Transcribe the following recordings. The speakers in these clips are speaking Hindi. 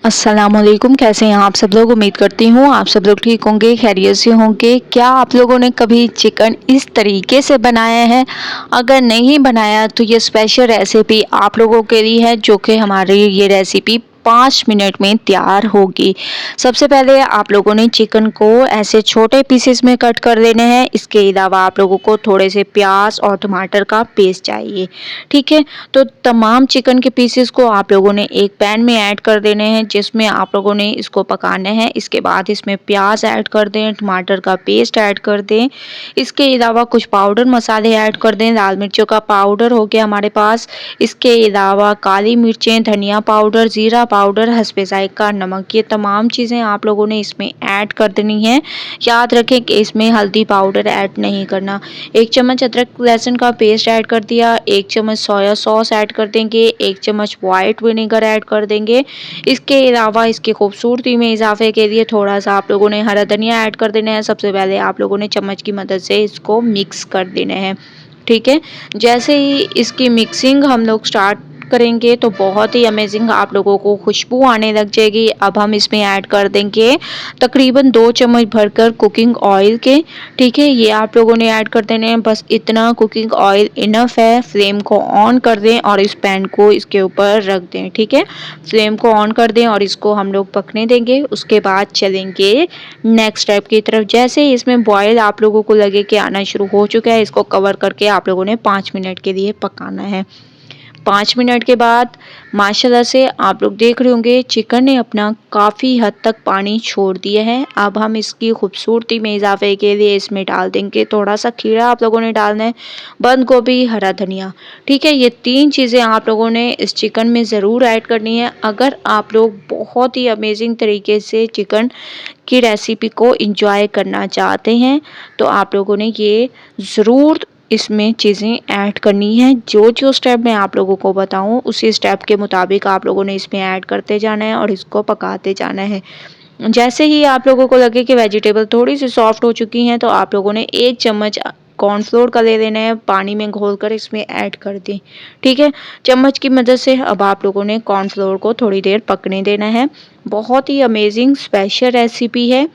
अस्सलामुअलैकुम। कैसे हैं आप सब लोग? उम्मीद करती हूँ आप सब लोग ठीक होंगे, खैरियत से होंगे। क्या आप लोगों ने कभी चिकन इस तरीके से बनाया है? अगर नहीं बनाया तो ये स्पेशल रेसिपी आप लोगों के लिए है, जो कि हमारी ये रेसिपी 5 मिनट में तैयार होगी। सबसे पहले आप लोगों ने चिकन को ऐसे छोटे पीसेस में कट कर लेने हैं। इसके अलावा आप लोगों को थोड़े से प्याज और टमाटर का पेस्ट चाहिए, ठीक है। तो तमाम चिकन के पीसेस को आप लोगों ने एक पैन में ऐड कर देने हैं, जिसमें आप लोगों ने इसको पकाना है। इसके बाद इसमें प्याज ऐड कर दें, टमाटर का पेस्ट ऐड कर दें। इसके अलावा कुछ पाउडर मसाले ऐड कर दें। लाल मिर्चों का पाउडर हो गया हमारे पास। इसके अलावा काली मिर्चें, धनिया पाउडर, ज़ीरा पाउडर, हस्बे ज़ायक़ा नमक, ये तमाम चीज़ें आप लोगों ने इसमें ऐड कर देनी है। याद रखें कि इसमें हल्दी पाउडर ऐड नहीं करना। 1 चम्मच अदरक लहसुन का पेस्ट ऐड कर दिया। 1 चम्मच सोया सॉस ऐड कर देंगे। 1 चम्मच वाइट विनेगर ऐड कर देंगे। इसके अलावा इसकी खूबसूरती में इजाफे के लिए थोड़ा सा आप लोगों ने हरा धनिया ऐड कर देना है। सबसे पहले आप लोगों ने चम्मच की मदद से इसको मिक्स कर देना है, ठीक है। जैसे ही इसकी मिक्सिंग हम लोग स्टार्ट करेंगे तो बहुत ही अमेजिंग आप लोगों को खुशबू आने लग जाएगी। अब हम इसमें ऐड कर देंगे तकरीबन 2 चम्मच भरकर कुकिंग ऑयल के, ठीक है। ये आप लोगों ने ऐड कर देने हैं, बस इतना कुकिंग ऑयल इनफ है। फ्लेम को ऑन कर दें और इस पैन को इसके ऊपर रख दें, ठीक है। फ्लेम को ऑन कर दें और इसको हम लोग पकने देंगे। उसके बाद चलेंगे नेक्स्ट स्टेप की तरफ। जैसे ही इसमें बॉयल आप लोगों को लगे कि आना शुरू हो चुका है, इसको कवर करके आप लोगों ने 5 मिनट के लिए पकाना है। 5 मिनट के बाद माशाल्लाह से आप लोग देख रहे होंगे चिकन ने अपना काफ़ी हद तक पानी छोड़ दिया है। अब हम इसकी खूबसूरती में इजाफे के लिए इसमें डाल देंगे थोड़ा सा खीरा, आप लोगों ने डालना है, बंद गोभी, हरा धनिया, ठीक है। ये 3 चीज़ें आप लोगों ने इस चिकन में ज़रूर ऐड करनी है। अगर आप लोग बहुत ही अमेजिंग तरीके से चिकन की रेसिपी को इंजॉय करना चाहते हैं तो आप लोगों ने ये ज़रूर इसमें चीज़ें ऐड करनी है। जो जो स्टेप मैं आप लोगों को बताऊं उसी स्टेप के मुताबिक आप लोगों ने इसमें ऐड करते जाना है और इसको पकाते जाना है। जैसे ही आप लोगों को लगे कि वेजिटेबल थोड़ी सी सॉफ्ट हो चुकी हैं तो आप लोगों ने 1 चम्मच कॉर्नफ्लोर का ले लेना है, पानी में घोलकर इसमें ऐड कर दें, ठीक है। चम्मच की मदद से अब आप लोगों ने कॉर्नफ्लोर को थोड़ी देर पकने देना है। बहुत ही अमेजिंग स्पेशल रेसिपी है।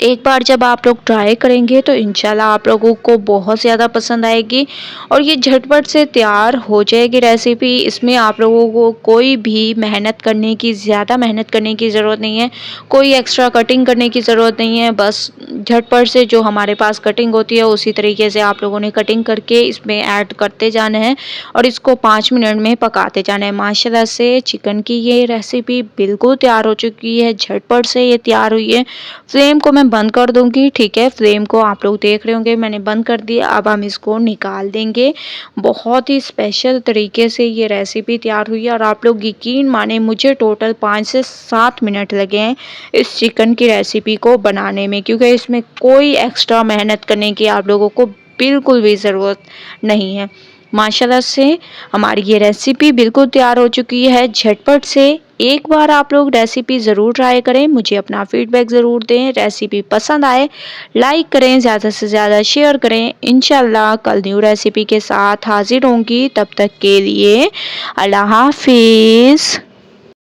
एक बार जब आप लोग ट्राई करेंगे तो इंशाल्लाह आप लोगों को बहुत ज़्यादा पसंद आएगी और ये झटपट से तैयार हो जाएगी रेसिपी। इसमें आप लोगों को कोई भी ज़्यादा मेहनत करने की ज़रूरत नहीं है, कोई एक्स्ट्रा कटिंग करने की ज़रूरत नहीं है। बस झटपट से जो हमारे पास कटिंग होती है उसी तरीके से आप लोगों ने कटिंग करके इसमें ऐड करते जाना है और इसको 5 मिनट में पकाते जाना है। माशाल्लाह से चिकन की ये रेसिपी बिल्कुल तैयार हो चुकी है, झटपट से ये तैयार हुई है। फ्लेम को मैं बंद कर दूंगी, ठीक है। फ्लेम को आप लोग देख रहे होंगे मैंने बंद कर दिया। अब हम इसको निकाल देंगे। बहुत ही स्पेशल तरीके से ये रेसिपी तैयार हुई है और आप लोग यकीन माने मुझे टोटल 5 से 7 मिनट लगे हैं इस चिकन की रेसिपी को बनाने में, क्योंकि इसमें कोई एक्स्ट्रा मेहनत करने की आप लोगों को बिल्कुल भी ज़रूरत नहीं है। माशाल्लाह से हमारी ये रेसिपी बिल्कुल तैयार हो चुकी है झटपट से। एक बार आप लोग रेसिपी ज़रूर ट्राई करें, मुझे अपना फीडबैक ज़रूर दें। रेसिपी पसंद आए लाइक करें, ज़्यादा से ज़्यादा शेयर करें। इंशाल्लाह कल न्यू रेसिपी के साथ हाजिर होंगी। तब तक के लिए अल्लाह हाफिज़।